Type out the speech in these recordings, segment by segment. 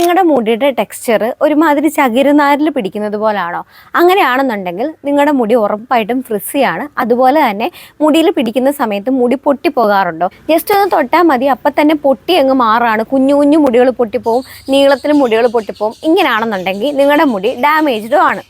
നിങ്ങളുടെ മുടിയുടെ ടെക്സ്ചർ ഒരുമാതിരി ചകിരനാരിൽ പിടിക്കുന്നത് പോലാണോ? അങ്ങനെയാണെന്നുണ്ടെങ്കിൽ നിങ്ങളുടെ മുടി ഉറപ്പായിട്ടും ഫ്രിസിയാണ്. അതുപോലെ തന്നെ മുടിയിൽ പിടിക്കുന്ന സമയത്ത് മുടി പൊട്ടിപ്പോകാറുണ്ടോ? ജസ്റ്റ് ഒന്ന് തൊട്ടാൽ മതി, അപ്പം തന്നെ പൊട്ടി അങ്ങ് മാറാണ്. കുഞ്ഞു കുഞ്ഞു മുടികൾ പൊട്ടിപ്പോവും, നീളത്തിൽ മുടികൾ പൊട്ടിപ്പോവും. ഇങ്ങനെയാണെന്നുണ്ടെങ്കിൽ നിങ്ങളുടെ മുടി ഡാമേജ്ഡും ആണ്.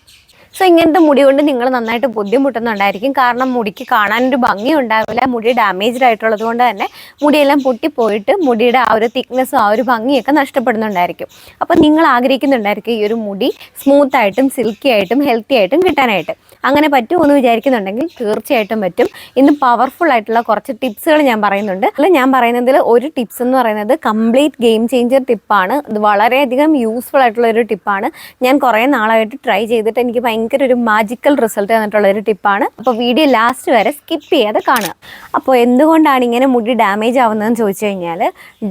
സോ ഇങ്ങനത്തെ മുടി കൊണ്ട് നിങ്ങൾ നന്നായിട്ട് ബുദ്ധിമുട്ടുന്നുണ്ടായിരിക്കും. കാരണം മുടിക്ക് കാണാനൊരു ഭംഗി ഉണ്ടാവില്ല. മുടി ഡാമേജ്ഡ് ആയിട്ടുള്ളത് കൊണ്ട് തന്നെ മുടിയെല്ലാം പൊട്ടിപ്പോയിട്ട് മുടിയുടെ ആ ഒരു തിക്നെസ്സും ആ ഒരു ഭംഗിയൊക്കെ നഷ്ടപ്പെടുന്നുണ്ടായിരിക്കും. അപ്പോൾ നിങ്ങൾ ആഗ്രഹിക്കുന്നുണ്ടായിരിക്കും ഈ ഒരു മുടി സ്മൂത്തായിട്ടും സിൽക്കി ആയിട്ടും ഹെൽത്തി ആയിട്ടും കിട്ടാനായിട്ട്. അങ്ങനെ പറ്റുമെന്ന് വിചാരിക്കുന്നുണ്ടെങ്കിൽ തീർച്ചയായിട്ടും പറ്റും. ഇന്ന് പവർഫുൾ ആയിട്ടുള്ള കുറച്ച് ടിപ്സുകൾ ഞാൻ പറയുന്നുണ്ട്. ഞാൻ പറയുന്നതിൽ ഒരു ടിപ്സ് എന്ന് പറയുന്നത് കംപ്ലീറ്റ് ഗെയിം ചേഞ്ചർ ടിപ്പാണ്. ഇത് വളരെയധികം യൂസ്ഫുൾ ആയിട്ടുള്ള ഒരു ടിപ്പാണ്. ഞാൻ കുറേ നാളായിട്ട് ട്രൈ ചെയ്തിട്ട് എനിക്ക് ഭയങ്കര ഒരു മാജിക്കൽ റിസൾട്ട് തന്നിട്ടുള്ള ഒരു ടിപ്പാണ്. അപ്പോൾ വീഡിയോ ലാസ്റ്റ് വരെ സ്കിപ്പ് ചെയ്യാതെ കാണുക. അപ്പോൾ എന്തുകൊണ്ടാണ് ഇങ്ങനെ മുടി ഡാമേജ് ആവുന്നതെന്ന് ചോദിച്ചു കഴിഞ്ഞാൽ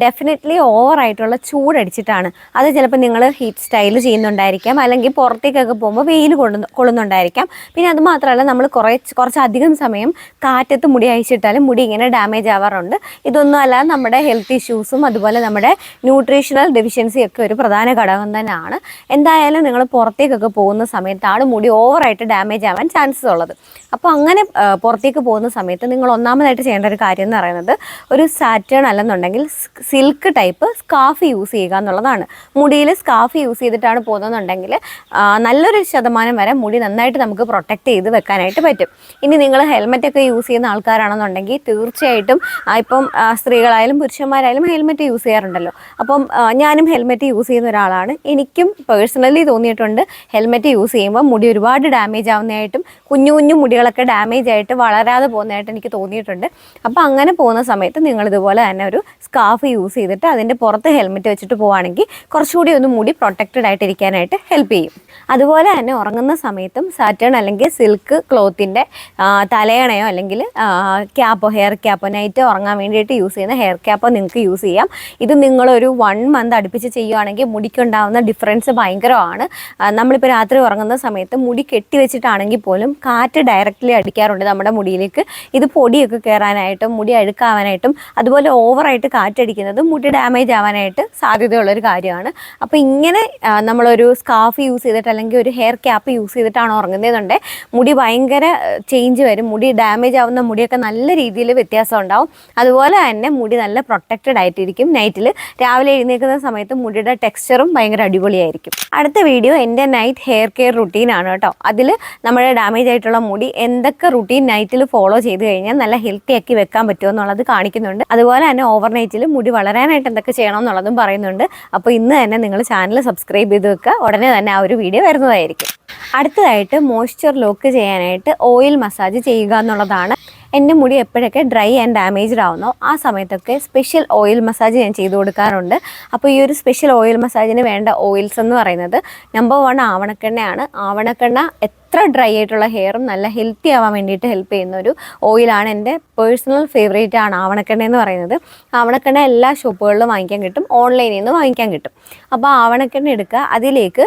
ഡെഫിനറ്റ്ലി ഓവറായിട്ടുള്ള ചൂടടിച്ചിട്ടാണ്. അത് ചിലപ്പോൾ നിങ്ങൾ ഹീറ്റ് സ്റ്റൈൽ ചെയ്യുന്നുണ്ടായിരിക്കാം, അല്ലെങ്കിൽ പുറത്തേക്കൊക്കെ പോകുമ്പോൾ വെയിൽ കൊള്ളുന്നുണ്ടായിരിക്കാം. പിന്നെ അത് മാത്രമല്ല, നമ്മൾ കുറച്ചധികം സമയം കാറ്റത്ത് മുടി അയച്ചിട്ടാലും മുടി ഇങ്ങനെ ഡാമേജ് ആവാറുണ്ട്. ഇതൊന്നും അല്ലാതെ നമ്മുടെ ഹെൽത്ത് ഇഷ്യൂസും അതുപോലെ നമ്മുടെ ന്യൂട്രീഷണൽ ഡെഫിഷ്യൻസി ഒക്കെ ഒരു പ്രധാന ഘടകം തന്നെയാണ്. എന്തായാലും നിങ്ങൾ പുറത്തേക്കൊക്കെ പോകുന്ന സമയത്താണ് മുടി ഓവറായിട്ട് ഡാമേജ് ആവാൻ ചാൻസസ് ഉള്ളത്. അപ്പോൾ അങ്ങനെ പുറത്തേക്ക് പോകുന്ന സമയത്ത് നിങ്ങൾ ഒന്നാമതായിട്ട് ചെയ്യേണ്ട ഒരു കാര്യം എന്ന് പറയുന്നത് ഒരു സാറ്റേൺ അല്ലെന്നുണ്ടെങ്കിൽ സിൽക്ക് ടൈപ്പ് സ്കാർഫ് യൂസ് ചെയ്യുക എന്നുള്ളതാണ്. മുടിയിൽ സ്കാർഫ് യൂസ് ചെയ്തിട്ടാണ് പോകുന്നതെന്നുണ്ടെങ്കിൽ നല്ലൊരു ശതമാനം വരെ മുടി നന്നായിട്ട് നമുക്ക് പ്രൊട്ടക്റ്റ് ചെയ്ത് വെക്കാനായിട്ട് പറ്റും. ഇനി നിങ്ങൾ ഹെൽമെറ്റൊക്കെ യൂസ് ചെയ്യുന്ന ആൾക്കാരാണെന്നുണ്ടെങ്കിൽ തീർച്ചയായിട്ടും ഇപ്പം സ്ത്രീകളായാലും പുരുഷന്മാരായാലും ഹെൽമെറ്റ് യൂസ് ചെയ്യാറുണ്ടല്ലോ. അപ്പം ഞാനും ഹെൽമെറ്റ് യൂസ് ചെയ്യുന്ന ഒരാളാണ്. എനിക്കും പേഴ്സണലി തോന്നിയിട്ടുണ്ട് ഹെൽമെറ്റ് യൂസ് ചെയ്യുമ്പോൾ മുടി ഒരുപാട് ഡാമേജ് ആവുന്നതായിട്ടും കുഞ്ഞു കുഞ്ഞു മുടികളൊക്കെ ഡാമേജ് ആയിട്ട് വളരാതെ പോകുന്നതായിട്ട് എനിക്ക് തോന്നിയിട്ടുണ്ട്. അപ്പോൾ അങ്ങനെ പോകുന്ന സമയത്ത് നിങ്ങൾ ഇതുപോലെ തന്നെ ഒരു സ്കാർഫ് യൂസ് ചെയ്തിട്ട് അതിൻ്റെ പുറത്ത് ഹെൽമെറ്റ് വെച്ചിട്ട് പോവുകയാണെങ്കിൽ കുറച്ചുകൂടി ഒന്ന് മുടി പ്രൊട്ടക്റ്റഡ് ആയിട്ടിരിക്കാനായിട്ട് ഹെൽപ്പ് ചെയ്യും. അതുപോലെ തന്നെ ഉറങ്ങുന്ന സമയത്തും സാറ്റേൺ അല്ലെങ്കിൽ സിൽക്ക് ക്ലോത്തിൻ്റെ തലയണയോ അല്ലെങ്കിൽ ക്യാപ്പോ ഹെയർ ക്യാപ്പോ നൈറ്റ് ഉറങ്ങാൻ വേണ്ടിയിട്ട് യൂസ് ചെയ്യുന്ന ഹെയർ ക്യാപ്പോ നിങ്ങൾക്ക് യൂസ് ചെയ്യാം. ഇത് നിങ്ങളൊരു 1 മന്ത് അടുപ്പിച്ച് ചെയ്യുകയാണെങ്കിൽ മുടിക്കുണ്ടാകുന്ന ഡിഫറൻസ് ഭയങ്കരമാണ്. നമ്മളിപ്പോൾ രാത്രി ഉറങ്ങുന്ന സമയത്ത് മുടി കെട്ടിവെച്ചിട്ടാണെങ്കിൽ പോലും കാറ്റ് ഡയറക്റ്റ്ലി അടിക്കാറുണ്ട് നമ്മുടെ മുടിയിലേക്ക്. ഇത് പൊടിയൊക്കെ കയറാനായിട്ടും മുടി അഴുക്കാവാനായിട്ടും അതുപോലെ ഓവറായിട്ട് കാറ്റടിക്കുന്നത് മുടി ഡാമേജ് ആവാനായിട്ട് സാധ്യതയുള്ളൊരു കാര്യമാണ്. അപ്പോൾ ഇങ്ങനെ നമ്മളൊരു സ്കാർഫ് യൂസ് ചെയ്തിട്ട് അല്ലെങ്കിൽ ഒരു ഹെയർ ക്യാപ്പ് യൂസ് ചെയ്തിട്ടാണ് ഉറങ്ങുന്നതെന്നുണ്ടെങ്കിൽ മുടി ഭയങ്കര ചേഞ്ച് വരും. മുടി ഡാമേജ് ആവുന്ന മുടിയൊക്കെ നല്ല രീതിയിൽ വ്യത്യാസം ഉണ്ടാവും. അതുപോലെ തന്നെ മുടി നല്ല പ്രൊട്ടക്റ്റഡ് ആയിട്ടിരിക്കും. നൈറ്റിൽ രാവിലെ എഴുന്നേൽക്കുന്ന സമയത്ത് മുടിയുടെ ടെക്സ്ചറും ഭയങ്കര അടിപൊളിയായിരിക്കും. അടുത്ത വീഡിയോ എൻ്റെ നൈറ്റ് ഹെയർ കെയർ റുട്ടീനാണ് കേട്ടോ. അതിൽ നമ്മുടെ ഡാമേജ് ആയിട്ടുള്ള മുടി എന്തൊക്കെ റുട്ടീൻ നൈറ്റിൽ ഫോളോ ചെയ്ത് കഴിഞ്ഞാൽ നല്ല ഹെൽത്തി ആക്കി വെക്കാൻ പറ്റുമോ എന്നുള്ളത് കാണിക്കുന്നുണ്ട്. അതുപോലെ തന്നെ ഓവർ നൈറ്റിൽ മുടി വളരാനായിട്ട് എന്തൊക്കെ ചെയ്യണം എന്നുള്ളതും പറയുന്നുണ്ട്. അപ്പോൾ ഇന്ന് തന്നെ നിങ്ങൾ ചാനൽ സബ്സ്ക്രൈബ് ചെയ്ത് വെക്കുക. ഉടനെ തന്നെ ആ ഒരു വീഡിയോ വരുന്നതായിരിക്കും. അടുത്തതായിട്ട് മോയ്സ്ചർ ലോക്ക് ചെയ്യാനായിട്ട് ഓയിൽ മസാജ് ചെയ്യുക എന്നുള്ളതാണ്. എൻ്റെ മുടി എപ്പോഴൊക്കെ ഡ്രൈ ആൻഡ് ഡാമേജ്ഡ് ആവുന്നോ ആ സമയത്തൊക്കെ സ്പെഷ്യൽ ഓയിൽ മസാജ് ഞാൻ ചെയ്തു കൊടുക്കാറുണ്ട്. അപ്പോൾ ഈ ഒരു സ്പെഷ്യൽ ഓയിൽ മസാജിന് വേണ്ട ഓയിൽസ് എന്ന് പറയുന്നത് നമ്പർ 1 ആവണക്കെണ്ണയാണ്. ആവണക്കെണ്ണ എത്ര ഡ്രൈ ആയിട്ടുള്ള ഹെയറും നല്ല ഹെൽത്തി ആവാൻ വേണ്ടിയിട്ട് ഹെൽപ്പ് ചെയ്യുന്ന ഒരു ഓയിലാണ്. എൻ്റെ പേഴ്സണൽ ഫേവറേറ്റ് ആണ് ആവണക്കെണ്ണ എന്ന് പറയുന്നത്. ആവണക്കെണ്ണ എല്ലാ ഷോപ്പുകളിലും വാങ്ങിക്കാൻ കിട്ടും, ഓൺലൈനിൽ നിന്ന് വാങ്ങിക്കാൻ കിട്ടും. അപ്പോൾ ആവണക്കെണ്ണ എടുക്കുക, അതിലേക്ക്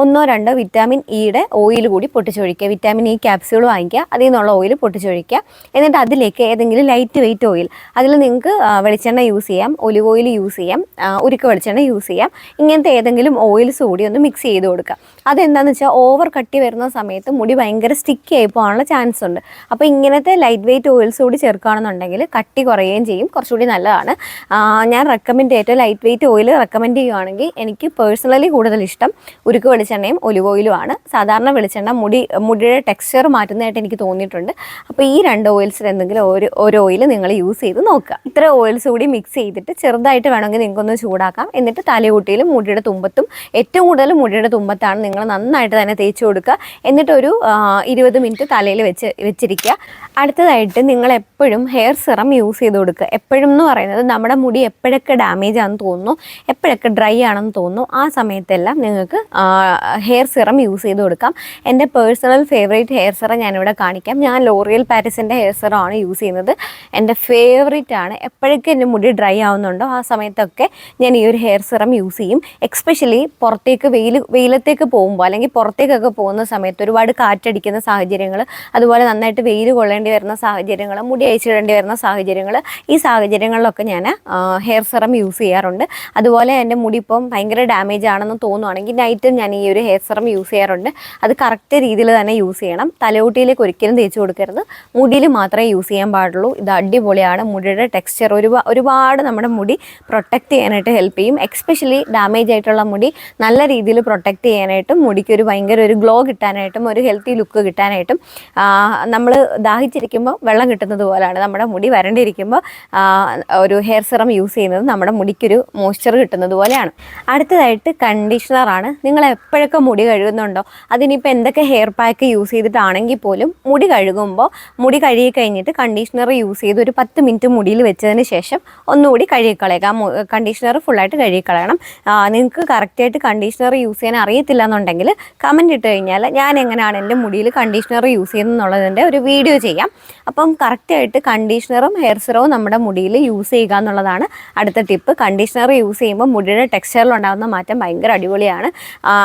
1-2 വിറ്റാമിൻ ഇയുടെ ഓയിൽ കൂടി പൊട്ടിച്ചൊഴിക്കുക. വിറ്റാമിൻ ഇ ക്യാപ്സ്യൂൾ വാങ്ങിക്കുക, അതിൽ നിന്നുള്ള ഓയിൽ പൊട്ടിച്ചൊഴിക്കുക. എന്നിട്ട് അതിലേക്ക് ഏതെങ്കിലും ലൈറ്റ് വെയിറ്റ് ഓയിൽ, അതിൽ നിങ്ങൾക്ക് വെളിച്ചെണ്ണ യൂസ് ചെയ്യാം, ഒലിവ് ഓയിൽ യൂസ് ചെയ്യാം, ഉരുക്ക് വെളിച്ചെണ്ണ യൂസ് ചെയ്യാം. ഇങ്ങനത്തെ ഏതെങ്കിലും ഓയിൽസ് കൂടി ഒന്ന് മിക്സ് ചെയ്ത് കൊടുക്കുക. അതെന്താണെന്ന് വെച്ചാൽ ഓവർ കട്ടി വരുന്ന സമയത്ത് മുടി ഭയങ്കര സ്റ്റിക്കി ആയി പോകാനുള്ള ചാൻസ് ഉണ്ട്. അപ്പോൾ ഇങ്ങനത്തെ ലൈറ്റ് വെയിറ്റ് ഓയിൽസ് കൂടി ചേർക്കുകയാണെന്നുണ്ടെങ്കിൽ കട്ടി കുറയുകയും ചെയ്യും, കുറച്ചുകൂടി നല്ലതാണ്. ഞാൻ ഏറ്റവും ലൈറ്റ് വെയിറ്റ് ഓയിൽ റെക്കമെൻഡ് ചെയ്യുകയാണെങ്കിൽ എനിക്ക് പേഴ്സണലി കൂടുതൽ ഇഷ്ടം ഉരുക്ക് വെളിച്ചെണ്ണയും ഒലിവ് ഓയിലും ആണ്. സാധാരണ വെളിച്ചെണ്ണ മുടിയുടെ ടെക്സ്ചർ മാറ്റുന്നതായിട്ട് എനിക്ക് തോന്നിയിട്ടുണ്ട്. അപ്പോൾ ഈ 2 ഓയിൽസിൽ എന്തെങ്കിലും ഒരു ഓയിൽ നിങ്ങൾ യൂസ് ചെയ്ത് നോക്കുക. ഇത്ര ഓയിൽസ് കൂടി മിക്സ് ചെയ്തിട്ട് ചെറുതായിട്ട് വേണമെങ്കിൽ നിങ്ങൾക്കൊന്ന് ചൂടാക്കാം. എന്നിട്ട് തലയോട്ടിയിലും മുടിയുടെ തുമ്പത്തും, ഏറ്റവും കൂടുതൽ മുടിയുടെ തുമ്പത്താണ് നിങ്ങൾ നന്നായിട്ട് തന്നെ തേച്ച് കൊടുക്കുക. എന്നിട്ട് ഒരു 20 മിനിറ്റ് തലയിൽ വെച്ചിരിക്കുക. അടുത്തതായിട്ട് നിങ്ങൾ എപ്പോഴും ഹെയർ സിറം യൂസ് ചെയ്ത് കൊടുക്കുക. എപ്പോഴും എന്ന് പറയുന്നത് നമ്മുടെ മുടി എപ്പോഴൊക്കെ ഡാമേജ് ആണെന്ന് തോന്നുന്നു, എപ്പോഴൊക്കെ ഡ്രൈ ആണെന്ന് തോന്നുന്നു ആ സമയത്തെല്ലാം നിങ്ങൾക്ക് ഹെയർ സിറം യൂസ് ചെയ്ത് കൊടുക്കാം. എൻ്റെ പേഴ്സണൽ ഫേവറേറ്റ് ഹെയർ സിറം ഞാനിവിടെ കാണിക്കാം. ഞാൻ ലോറിയൽ പാരിസിൻ്റെ ഹെയർ സിറം ആണ് യൂസ് ചെയ്യുന്നത്. എൻ്റെ ഫേവറേറ്റ് ആണ്. എപ്പോഴൊക്കെ എൻ്റെ മുടി ഡ്രൈ ആവുന്നുണ്ടോ ആ സമയത്തൊക്കെ ഞാൻ ഈ ഒരു ഹെയർ സിറം യൂസ് ചെയ്യും. എക്സ്പെഷ്യലി പുറത്തേക്ക് വെയിലത്തേക്ക് പോകുമ്പോൾ അല്ലെങ്കിൽ പുറത്തേക്കൊക്കെ പോകുന്ന സമയത്ത് ഒരു ഒരുപാട് കാറ്റടിക്കുന്ന സാഹചര്യങ്ങൾ, അതുപോലെ നന്നായിട്ട് വെയിൽ കൊള്ളേണ്ടി വരുന്ന സാഹചര്യങ്ങൾ, മുടി അയച്ചിടേണ്ടി വരുന്ന സാഹചര്യങ്ങൾ, ഈ സാഹചര്യങ്ങളിലൊക്കെ ഞാൻ ഹെയർ സെറം യൂസ് ചെയ്യാറുണ്ട്. അതുപോലെ എൻ്റെ മുടി ഇപ്പം ഭയങ്കര ഡാമേജ് ആണെന്ന് തോന്നുവാണെങ്കിൽ നൈറ്റും ഞാൻ ഈ ഒരു ഹെയർ സെറം യൂസ് ചെയ്യാറുണ്ട്. അത് കറക്റ്റ് രീതിയിൽ തന്നെ യൂസ് ചെയ്യണം. തലയോട്ടിയിലേക്ക് ഒരിക്കലും തേച്ച് കൊടുക്കരുത്, മുടിയിൽ മാത്രമേ യൂസ് ചെയ്യാൻ പാടുള്ളൂ. ഇത് അടിപൊളിയാണ്. മുടിയുടെ ടെക്സ്ചർ ഒരുപാട് നമ്മുടെ മുടി പ്രൊട്ടക്റ്റ് ചെയ്യാനായിട്ട് ഹെൽപ്പ് ചെയ്യും. എക്സ്പെഷ്യലി ഡാമേജ് ആയിട്ടുള്ള മുടി നല്ല രീതിയിൽ പ്രൊട്ടക്റ്റ് ചെയ്യാനായിട്ടും മുടിക്ക് ഭയങ്കര ഒരു ഗ്ലോ കിട്ടാനായിട്ടും ഒരു ഹെൽത്തി ലുക്ക് കിട്ടാനായിട്ടും നമ്മൾ ദാഹിച്ചിരിക്കുമ്പോൾ വെള്ളം കിട്ടുന്നത് പോലെയാണ് നമ്മുടെ മുടി വരണ്ടിരിക്കുമ്പോൾ ഒരു ഹെയർ സെറം യൂസ് ചെയ്യുന്നത് നമ്മുടെ മുടിക്കൊരു മോയ്സ്ചർ കിട്ടുന്നത് പോലെയാണ്. അടുത്തതായിട്ട് കണ്ടീഷണറാണ്. നിങ്ങൾ എപ്പോഴൊക്കെ മുടി കഴുകുന്നുണ്ടോ, അതിനിപ്പോൾ എന്തൊക്കെ ഹെയർ പാക്ക് യൂസ് ചെയ്തിട്ടാണെങ്കിൽ പോലും മുടി കഴുകുമ്പോൾ മുടി കഴുകി കഴിഞ്ഞിട്ട് കണ്ടീഷണർ യൂസ് ചെയ്ത് ഒരു 10 മിനിറ്റ് മുടിയിൽ വെച്ചതിന് ശേഷം ഒന്നുകൂടി കഴുകിക്കളയുക. കണ്ടീഷണർ ഫുള്ളായിട്ട് കഴുകിക്കളയണം. നിങ്ങൾക്ക് കറക്റ്റായിട്ട് കണ്ടീഷണർ യൂസ് ചെയ്യാൻ അറിയത്തില്ല എന്നുണ്ടെങ്കിൽ കമൻറ്റ് ഇട്ട് കഴിഞ്ഞാൽ ഞാൻ എങ്ങനെയാണ് എൻ്റെ മുടിയിൽ കണ്ടീഷണർ യൂസ് ചെയ്യുന്നത് എന്നുള്ളതിൻ്റെ ഒരു വീഡിയോ ചെയ്യാം. അപ്പം കറക്റ്റായിട്ട് കണ്ടീഷണറും ഹെയർ സെറവും നമ്മുടെ മുടിയിൽ യൂസ് ചെയ്യുക എന്നുള്ളതാണ് അടുത്ത ടിപ്പ്. കണ്ടീഷണർ യൂസ് ചെയ്യുമ്പോൾ മുടിയുടെ ടെക്സ്ചറിൽ ഉണ്ടാകുന്ന മാറ്റം ഭയങ്കര അടിപൊളിയാണ്.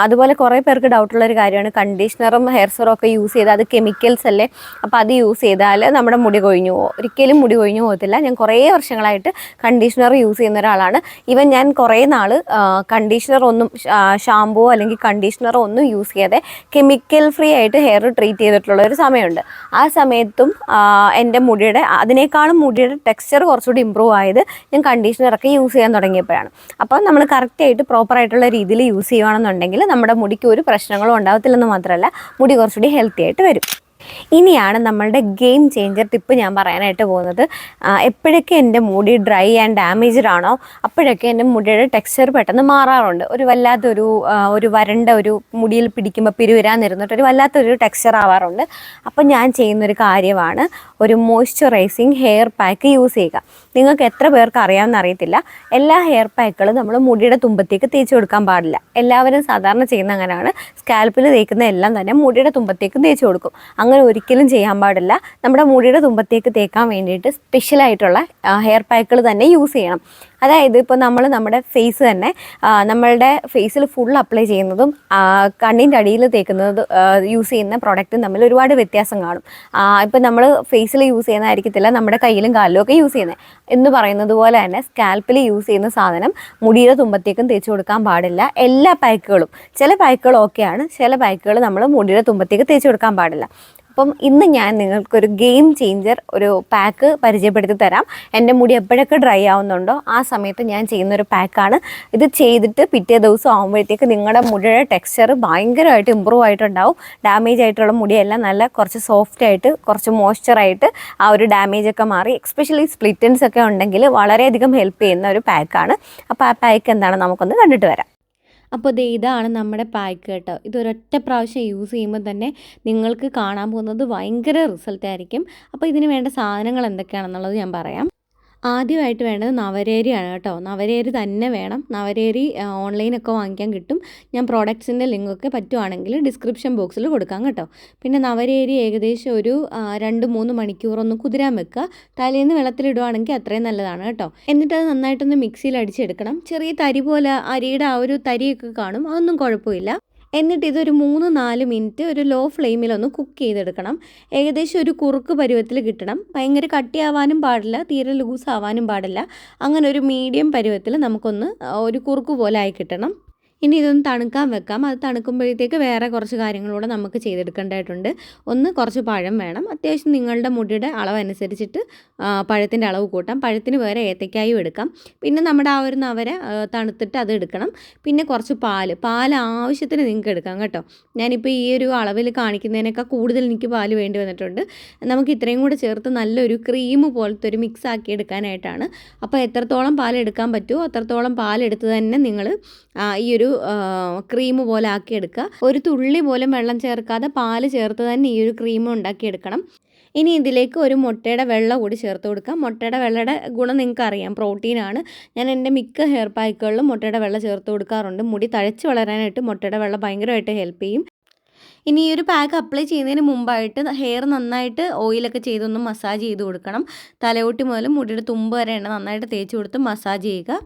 അതുപോലെ കുറേ പേർക്ക് ഡൗട്ടുള്ളൊരു കാര്യമാണ്, കണ്ടീഷണറും ഹെയർ സെറും ഒക്കെ യൂസ് ചെയ്താൽ അത് കെമിക്കൽസ് അല്ലേ, അപ്പോൾ അത് യൂസ് ചെയ്താൽ നമ്മുടെ മുടി കൊഴിഞ്ഞു പോകും. ഒരിക്കലും മുടി കൊഴിഞ്ഞു പോകത്തില്ല. ഞാൻ കുറേ വർഷങ്ങളായിട്ട് കണ്ടീഷണർ യൂസ് ചെയ്യുന്ന ഒരാളാണ്. ഈവൻ ഞാൻ കുറേ നാൾ കണ്ടീഷണർ ഒന്നും ഷാമ്പൂ അല്ലെങ്കിൽ കണ്ടീഷണറോ ഒന്നും യൂസ് ചെയ്യാതെ കെമിക്കൽ ഫ്രീ ആയിട്ട് ഹെയർ ട്രീറ്റ് ചെയ്തിട്ടുള്ള ഒരു സമയമുണ്ട്. ആ സമയത്തും എൻ്റെ മുടിയുടെ അതിനേക്കാളും മുടിയുടെ ടെക്സ്ചർ കുറച്ചുകൂടി ഇമ്പ്രൂവ് ആയത് ഞാൻ കണ്ടീഷണറൊക്കെ യൂസ് ചെയ്യാൻ തുടങ്ങിയപ്പോഴാണ്. അപ്പോൾ നമ്മൾ കറക്റ്റായിട്ട് പ്രോപ്പറായിട്ടുള്ള രീതിയിൽ യൂസ് ചെയ്യുകയാണെന്നുണ്ടെങ്കിൽ നമ്മുടെ മുടിക്ക് ഒരു പ്രശ്നങ്ങളും ഉണ്ടാകത്തില്ലെന്ന് മാത്രമല്ല മുടി കുറച്ചുകൂടി ഹെൽത്തി ആയിട്ട് വരും. ഇനിയാണ് നമ്മളുടെ ഗെയിം ചേഞ്ചർ ടിപ്പ് ഞാൻ പറയാനായിട്ട് പോകുന്നത്. എപ്പോഴൊക്കെ എൻ്റെ മുടി ഡ്രൈ ആൻഡ് ഡാമേജ്ഡ് ആണോ അപ്പോഴൊക്കെ എൻ്റെ മുടിയുടെ ടെക്സ്ചർ പെട്ടെന്ന് മാറാറുണ്ട്. ഒരു വരണ്ട ഒരു മുടിയിൽ പിടിക്കുമ്പോൾ പിരുവരാന്നിരുന്നിട്ട് ഒരു വല്ലാത്തൊരു ടെക്സ്ചർ ആവാറുണ്ട്. അപ്പം ഞാൻ ചെയ്യുന്നൊരു കാര്യമാണ് ഒരു മോയ്സ്ചറൈസിങ് ഹെയർ പാക്ക് യൂസ് ചെയ്യുക. നിങ്ങൾക്ക് എത്ര പേർക്ക് അറിയാമെന്ന് അറിയത്തില്ല, എല്ലാ ഹെയർ പാക്കുകളും നമ്മൾ മുടിയുടെ തുമ്പത്തേക്ക് തേച്ച് കൊടുക്കാൻ പാടില്ല. എല്ലാവരും സാധാരണ ചെയ്യുന്ന അങ്ങനെയാണ്, സ്കാൽപ്പിൽ തേക്കുന്ന എല്ലാം തന്നെ മുടിയുടെ തുമ്പത്തേക്ക് തേച്ച് കൊടുക്കും. അങ്ങനെ ഒരിക്കലും ചെയ്യാൻ പാടില്ല. നമ്മുടെ മുടിയുടെ തുമ്പത്തേക്ക് തേക്കാൻ വേണ്ടിയിട്ട് സ്പെഷ്യലായിട്ടുള്ള ഹെയർ പാക്കുകൾ തന്നെ യൂസ് ചെയ്യണം. അതായത് ഇപ്പോൾ നമ്മുടെ ഫേസ് തന്നെ നമ്മളുടെ ഫേസിൽ ഫുൾ അപ്ലൈ ചെയ്യുന്നതും കണ്ണിൻ്റെ അടിയിൽ തേക്കുന്നത് യൂസ് ചെയ്യുന്ന പ്രോഡക്റ്റും തമ്മിൽ ഒരുപാട് വ്യത്യാസം കാണും. ഇപ്പോൾ നമ്മൾ ഫേസിൽ യൂസ് ചെയ്യുന്നതായിരിക്കത്തില്ല നമ്മുടെ കയ്യിലും കാലിലും ഒക്കെ യൂസ് ചെയ്യുന്നത് എന്ന് പറയുന്നത് പോലെ തന്നെ സ്കാൽപ്പിൽ യൂസ് ചെയ്യുന്ന സാധനം മുടിയുടെ തുമ്പത്തേക്കും തേച്ച് കൊടുക്കാൻ പാടില്ല. എല്ലാ പാക്കുകളും, ചില പാക്കുകൾ ഓക്കെയാണ്, ചില പാക്കുകൾ നമ്മൾ മുടിയുടെ തുമ്പത്തേക്ക് തേച്ച് കൊടുക്കാൻ പാടില്ല. അപ്പം ഇന്ന് ഞാൻ നിങ്ങൾക്കൊരു ഗെയിം ചേഞ്ചർ ഒരു പാക്ക് പരിചയപ്പെടുത്തി തരാം. എൻ്റെ മുടി എപ്പോഴൊക്കെ ഡ്രൈ ആവുന്നുണ്ടോ ആ സമയത്ത് ഞാൻ ചെയ്യുന്നൊരു പാക്കാണ്. ഇത് ചെയ്തിട്ട് പിറ്റേ ദിവസം ആകുമ്പോഴത്തേക്ക് നിങ്ങളുടെ മുടിയുടെ ടെക്സ്ചർ ഭയങ്കരമായിട്ട് ഇമ്പ്രൂവ് ആയിട്ടുണ്ടാവും. ഡാമേജ് ആയിട്ടുള്ള മുടിയെല്ലാം നല്ല കുറച്ച് സോഫ്റ്റ് ആയിട്ട് കുറച്ച് മോയ്സ്ചറായിട്ട് ആ ഒരു ഡാമേജൊക്കെ മാറി, എക്സ്പെഷ്യലി സ്പ്ലിറ്റൻസ് ഒക്കെ ഉണ്ടെങ്കിൽ വളരെയധികം ഹെൽപ്പ് ചെയ്യുന്ന ഒരു പാക്കാണ്. അപ്പോൾ ആ പാക്ക് എന്താണ് നമുക്കൊന്ന് കണ്ടിട്ട് വരാം. അപ്പോൾ ഇതാണ് നമ്മുടെ പാക്ക് കേട്ടോ. ഇതൊരൊറ്റ പ്രാവശ്യം യൂസ് ചെയ്യുമ്പോൾ തന്നെ നിങ്ങൾക്ക് കാണാൻ പോകുന്നത് ഭയങ്കര റിസൾട്ട് ആയിരിക്കും. അപ്പോൾ ഇതിന് വേണ്ട സാധനങ്ങൾ എന്തൊക്കെയാണെന്നുള്ളത് ഞാൻ പറയാം. ആദ്യമായിട്ട് വേണ്ടത് നവരേരിയാണ് കേട്ടോ. നവരേരി തന്നെ വേണം. നവരേരി ഓൺലൈനൊക്കെ വാങ്ങിക്കാൻ കിട്ടും. ഞാൻ പ്രോഡക്ട്സിൻ്റെ ലിങ്കൊക്കെ പറ്റുവാണെങ്കിൽ ഡിസ്ക്രിപ്ഷൻ ബോക്സിൽ കൊടുക്കാം കേട്ടോ. പിന്നെ നവരേരി ഏകദേശം ഒരു 2-3 മണിക്കൂർ ഒന്ന് കുതിരാൻ വെക്കുക. തലേന്ന് വെള്ളത്തിലിടുവാണെങ്കിൽ അത്രയും നല്ലതാണ് കേട്ടോ. എന്നിട്ട് അത് നന്നായിട്ടൊന്ന് മിക്സിയിൽ അടിച്ചെടുക്കണം. ചെറിയ തരി പോലെ അരിയുടെ ആ ഒരു തരിയൊക്കെ കാണും, അതൊന്നും കുഴപ്പമില്ല. എന്നിട്ട് ഇതൊരു 3-4 മിനിറ്റ് ഒരു ലോ ഫ്ലെയിമിലൊന്ന് കുക്ക് ചെയ്തെടുക്കണം. ഏകദേശം ഒരു കുറുക്ക് പരുവത്തിൽ കിട്ടണം. ഭയങ്കര കട്ടിയാവാനും പാടില്ല, തീരെ ലൂസ് ആവാനും പാടില്ല. അങ്ങനെ ഒരു മീഡിയം പരുവത്തിൽ നമുക്കൊന്ന് ഒരു കുറുക്ക് പോലെ ആയി കിട്ടണം. ഇനി ഇതൊന്ന് തണുക്കാൻ വെക്കാം. അത് തണുക്കുമ്പോഴത്തേക്ക് വേറെ കുറച്ച് കാര്യങ്ങളൂടെ നമുക്ക് ചെയ്തെടുക്കേണ്ടതായിട്ടുണ്ട്. ഒന്ന് കുറച്ച് പഴം വേണം. അത്യാവശ്യം നിങ്ങളുടെ മുടിയുടെ അളവനുസരിച്ചിട്ട് പഴത്തിൻ്റെ അളവ് കൂട്ടാം. പഴത്തിന് വേറെ ഏത്തക്കായും എടുക്കാം. പിന്നെ നമ്മുടെ ആ ഒരു നവര തണുത്തിട്ട് അത് എടുക്കണം. പിന്നെ കുറച്ച് പാൽ ആവശ്യത്തിന് നിങ്ങൾക്ക് എടുക്കാം കേട്ടോ. ഞാനിപ്പോൾ ഈ ഒരു അളവിൽ കാണിക്കുന്നതിനേക്കാൾ കൂടുതൽ എനിക്ക് പാൽ വേണ്ടി വന്നിട്ടുണ്ട്. നമുക്ക് ഇത്രയും കൂടെ ചേർത്ത് നല്ലൊരു ക്രീം പോലത്തെ ഒരു മിക്സ് ആക്കി എടുക്കാനായിട്ടാണ്. അപ്പോൾ എത്രത്തോളം പാൽ എടുക്കാൻ പറ്റുമോ അത്രത്തോളം പാലെടുത്ത് തന്നെ നിങ്ങൾ ഈ ഒരു ക്രീം പോലെ ആക്കിയെടുക്കുക. ഒരു തുള്ളി പോലും വെള്ളം ചേർക്കാതെ പാല് ചേർത്ത് തന്നെ ഈ ഒരു ക്രീം ഉണ്ടാക്കിയെടുക്കണം. ഇനി ഇതിലേക്ക് ഒരു മുട്ടയുടെ വെള്ള കൂടി ചേർത്ത് കൊടുക്കാം. മുട്ടയുടെ വെള്ളയുടെ ഗുണം നിങ്ങൾക്ക് അറിയാം, പ്രോട്ടീനാണ്. ഞാൻ എൻ്റെ മിക്ക ഹെയർ പാക്കുകളിലും മുട്ടയുടെ വെള്ള ചേർത്ത് കൊടുക്കാറുണ്ട്. മുടി തഴച്ച് വളരാനായിട്ട് മുട്ടയുടെ വെള്ള ഭയങ്കരമായിട്ട് ഹെൽപ്പ് ചെയ്യും. ഇനി ഈ ഒരു പാക്ക് അപ്ലൈ ചെയ്യുന്നതിന് മുമ്പായിട്ട് ഹെയർ നന്നായിട്ട് ഓയിലൊക്കെ ചെയ്തൊന്ന് മസാജ് ചെയ്ത് കൊടുക്കണം. തലയോട്ടി മുതൽ മുടിയുടെ തുമ്പ് വരെ എണ്ണ നന്നായിട്ട് തേച്ച് കൊടുത്ത് മസാജ് ചെയ്യുക.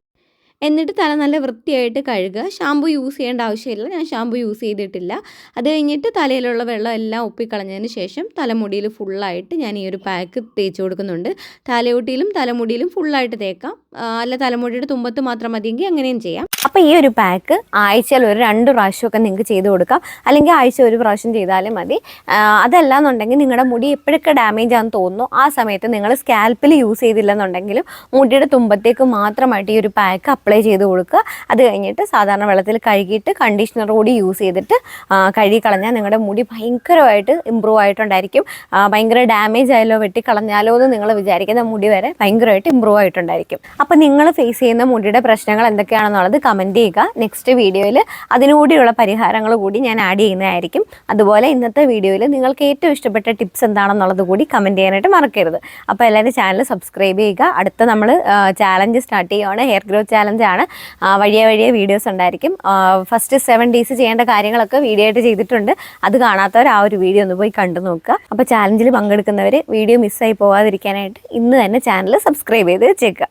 എന്നിട്ട് തല നല്ല വൃത്തിയായിട്ട് കഴുകുക. ഷാമ്പു യൂസ് ചെയ്യേണ്ട ആവശ്യമില്ല, ഞാൻ ഷാമ്പു യൂസ് ചെയ്തിട്ടില്ല. അത് കഴിഞ്ഞിട്ട് തലയിലുള്ള വെള്ളം എല്ലാം ഉപ്പിക്കളഞ്ഞതിന് ശേഷം തലമുടിയിൽ ഫുള്ളായിട്ട് ഞാൻ ഈ ഒരു പാക്ക് തേച്ച് കൊടുക്കുന്നുണ്ട്. തലയോട്ടിയിലും തലമുടിയിലും ഫുള്ളായിട്ട് തേക്കാം, അല്ല തലമുടിയുടെ തുമ്പത്ത് മാത്രം മതിയെങ്കിൽ അങ്ങനെയും ചെയ്യാം. അപ്പോൾ ഈ ഒരു പാക്ക് ആഴ്ചയിൽ ഒരു 2 പ്രാവശ്യമൊക്കെ നിങ്ങൾക്ക് ചെയ്ത് കൊടുക്കാം, അല്ലെങ്കിൽ ആഴ്ച 1 പ്രാവശ്യം ചെയ്താലും മതി. അതല്ല എന്നുണ്ടെങ്കിൽ നിങ്ങളുടെ മുടി എപ്പോഴൊക്കെ ഡാമേജ് ആണെന്ന് തോന്നുന്നു ആ സമയത്ത് നിങ്ങൾ സ്കാൽപ്പിൽ യൂസ് ചെയ്തില്ലെന്നുണ്ടെങ്കിലും മുടിയുടെ തുമ്പത്തേക്ക് മാത്രമായിട്ട് ഈ ഒരു പാക്ക് അപ്ലൈ ചെയ്ത് കൊടുക്കുക. അത് കഴിഞ്ഞിട്ട് സാധാരണ വെള്ളത്തിൽ കഴുകിയിട്ട് കണ്ടീഷണർ കൂടി യൂസ് ചെയ്തിട്ട് കഴുകി കളഞ്ഞാൽ നിങ്ങളുടെ മുടി ഭയങ്കരമായിട്ട് ഇമ്പ്രൂവ് ആയിട്ടുണ്ടായിരിക്കും. ഭയങ്കര ഡാമേജ് ആയാലോ വെട്ടിക്കളഞ്ഞാലോ എന്ന് നിങ്ങൾ വിചാരിക്കുന്ന മുടി വരെ ഭയങ്കരമായിട്ട് ഇമ്പ്രൂവ് ആയിട്ടുണ്ടായിരിക്കും. അപ്പോൾ നിങ്ങൾ ഫേസ് ചെയ്യുന്ന മുടിയുടെ പ്രശ്നങ്ങൾ എന്തൊക്കെയാണെന്നുള്ളത് കമൻറ്റ് ചെയ്യുക. നെക്സ്റ്റ് വീഡിയോയിൽ അതിനുകൂടിയുള്ള പരിഹാരങ്ങൾ കൂടി ഞാൻ ആഡ് ചെയ്യുന്നതായിരിക്കും. അതുപോലെ ഇന്നത്തെ വീഡിയോയിൽ നിങ്ങൾക്ക് ഏറ്റവും ഇഷ്ടപ്പെട്ട ടിപ്സ് എന്താണെന്നുള്ളത് കൂടി കമൻറ്റ് ചെയ്യാനായിട്ട് മറക്കരുത്. അപ്പോൾ എല്ലാവരും ചാനൽ സബ്സ്ക്രൈബ് ചെയ്യുക. അടുത്ത നമ്മൾ ചാലഞ്ച് സ്റ്റാർട്ട് ചെയ്യുകയാണ്, ഹെയർ ഗ്രോത്ത് ചാലഞ്ചാണ്. വഴിയെ വീഡിയോസ് ഉണ്ടായിരിക്കും. ഫസ്റ്റ് 7 ഡേയ്സ് ചെയ്യേണ്ട കാര്യങ്ങളൊക്കെ വീഡിയോ ആയിട്ട് ചെയ്തിട്ടുണ്ട്. അത് കാണാത്തവർ ആ ഒരു വീഡിയോ ഒന്ന് പോയി കണ്ടു നോക്കുക. അപ്പോൾ ചാലഞ്ചിൽ പങ്കെടുക്കുന്നവർ വീഡിയോ മിസ്സായി പോകാതിരിക്കാനായിട്ട് ഇന്ന് തന്നെ ചാനൽ സബ്സ്ക്രൈബ് ചെയ്ത് വെച്ചേക്കുക.